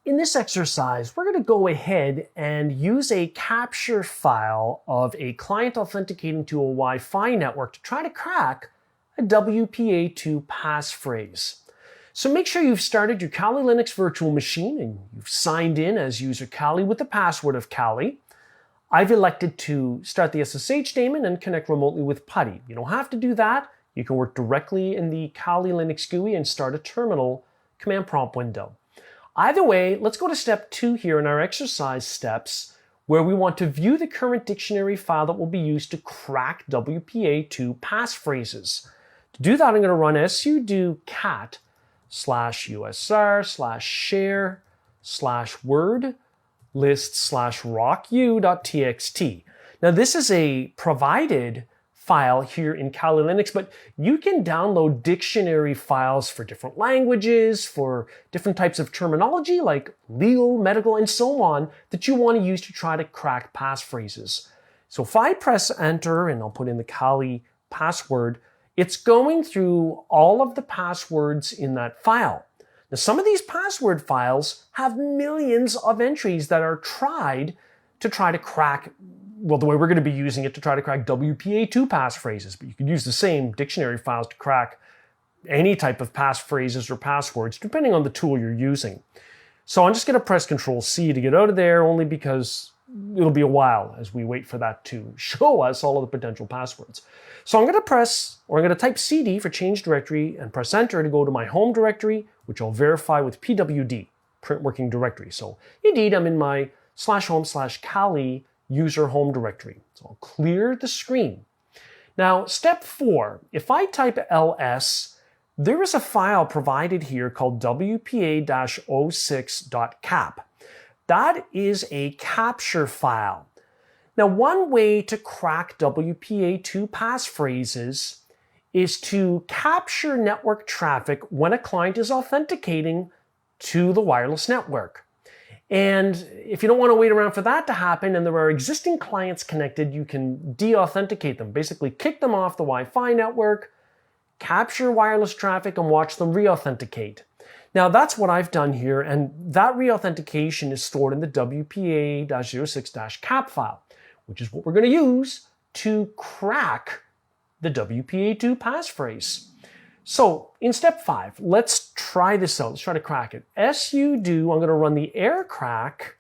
In this exercise, we're going to go ahead and use a capture file of a client authenticating to a Wi-Fi network to try to crack a WPA2 passphrase. So make sure you've started your Kali Linux virtual machine and you've signed in as user Kali with the password of Kali. I've elected to start the SSH daemon and connect remotely with PuTTY. You don't have to do that. You can work directly in the Kali Linux GUI and start a terminal command prompt window. Either way, let's go to step 2 here in our exercise steps, where we want to view the current dictionary file that will be used to crack WPA2 passphrases. To do that, I'm going to run sudo cat /usr/share/word list/rocku.txt. Now this is a provided file here in Kali Linux, but you can download dictionary files for different languages, for different types of terminology like legal, medical, and so on that you want to use to try to crack passphrases. So if I press enter and I'll put in the Kali password, it's going through all of the passwords in that file. Now some of these password files have millions of entries that are tried to try to crack, well, the way we're going to be using it to try to crack WPA2 passphrases, but you could use the same dictionary files to crack any type of passphrases or passwords, depending on the tool you're using. So I'm just going to press Control-C to get out of there, only because it'll be a while as we wait for that to show us all of the potential passwords. So I'm going to type CD for change directory and press enter to go to my home directory, which I'll verify with pwd, print working directory. So indeed, I'm in my /home/Kali user home directory. So I'll clear the screen. Now, step 4, if I type ls, there is a file provided here called WPA-06.cap. That is a capture file. Now, one way to crack WPA2 passphrases is to capture network traffic when a client is authenticating to the wireless network. And if you don't want to wait around for that to happen and there are existing clients connected, you can de-authenticate them. Basically kick them off the Wi-Fi network, capture wireless traffic, and watch them re-authenticate. Now that's what I've done here, and that re-authentication is stored in the WPA-06-cap file, which is what we're going to use to crack the WPA2 passphrase. So in step 5, let's try this out. Let's try to crack it. sudo, I'm going to run the aircrack-ng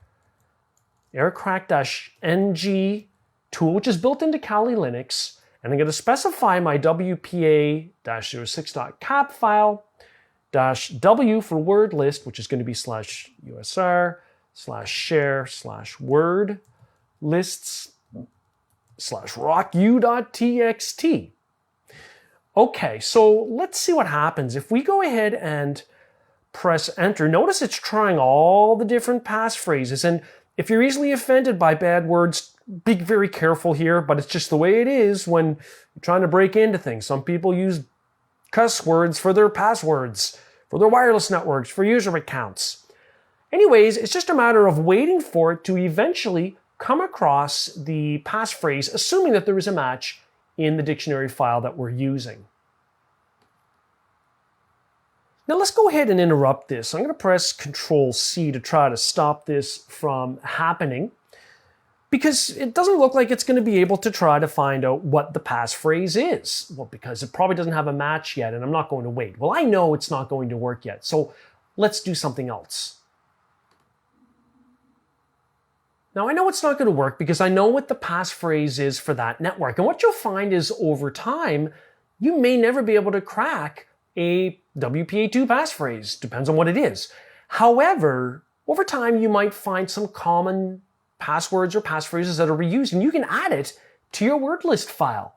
tool, which is built into Kali Linux, and I'm going to specify my WPA-06.cap file, -w for word list, which is going to be /usr/share/word lists/rocku.txt. Okay, so let's see what happens. If we go ahead and press enter, notice it's trying all the different passphrases. And if you're easily offended by bad words, be very careful here, but it's just the way it is when you're trying to break into things. Some people use cuss words for their passwords, for their wireless networks, for user accounts. Anyways, it's just a matter of waiting for it to eventually come across the passphrase, assuming that there is a match in the dictionary file that we're using. Now let's go ahead and interrupt this. I'm going to press Control-C to try to stop this from happening, because it doesn't look like it's going to be able to try to find out what the passphrase is. Well, because it probably doesn't have a match yet, and I'm not going to wait. Well, I know it's not going to work yet, so let's do something else. Now, I know it's not going to work because I know what the passphrase is for that network. And what you'll find is over time, you may never be able to crack a WPA2 passphrase. Depends on what it is. However, over time, you might find some common passwords or passphrases that are reused, and you can add it to your word list file.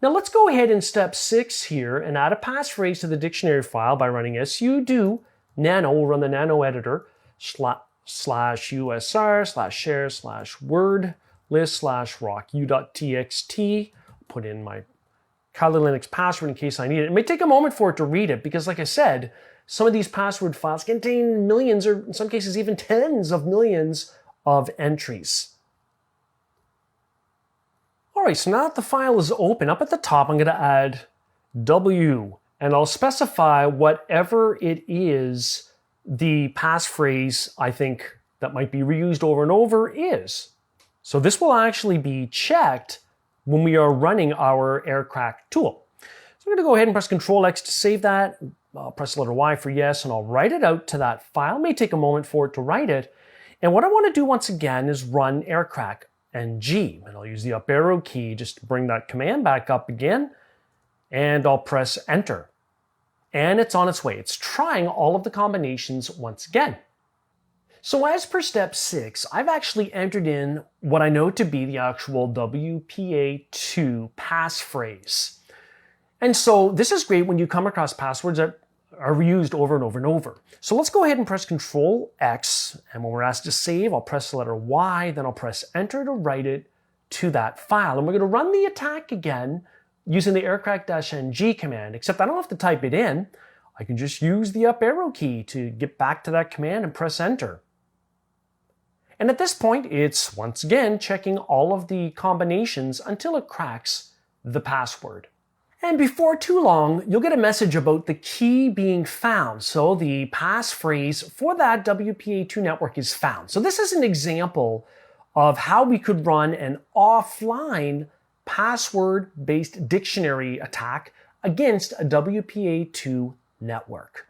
Now, let's go ahead in step 6 here and add a passphrase to the dictionary file by running sudo nano. We'll run the nano editor, /usr/share/word list/rocku.txt. Put in my Kali Linux password in case I need it. It may take a moment for it to read it because, like I said, some of these password files contain millions, or in some cases even tens of millions of entries. All right, so now that the file is open, up at the top I'm going to add W, and I'll specify whatever it is the passphrase I think that might be reused over and over is. So this will actually be checked when we are running our aircrack tool. So I'm going to go ahead and press Control X to save that. I'll press the letter Y for yes, and I'll write it out to that file. It may take a moment for it to write it. And what I want to do once again is run aircrack ng, and I'll use the up arrow key just to bring that command back up again, and I'll press enter. And it's on its way. It's trying all of the combinations once again. So as per step 6, I've actually entered in what I know to be the actual WPA2 passphrase. And so this is great when you come across passwords that are reused over and over and over. So let's go ahead and press Control X, and when we're asked to save, I'll press the letter Y, then I'll press enter to write it to that file. And we're going to run the attack again using the aircrack-ng command, except I don't have to type it in. I can just use the up arrow key to get back to that command and press enter. And at this point, it's once again checking all of the combinations until it cracks the password. And before too long, you'll get a message about the key being found. So the passphrase for that WPA2 network is found. So this is an example of how we could run an offline password-based dictionary attack against a WPA2 network.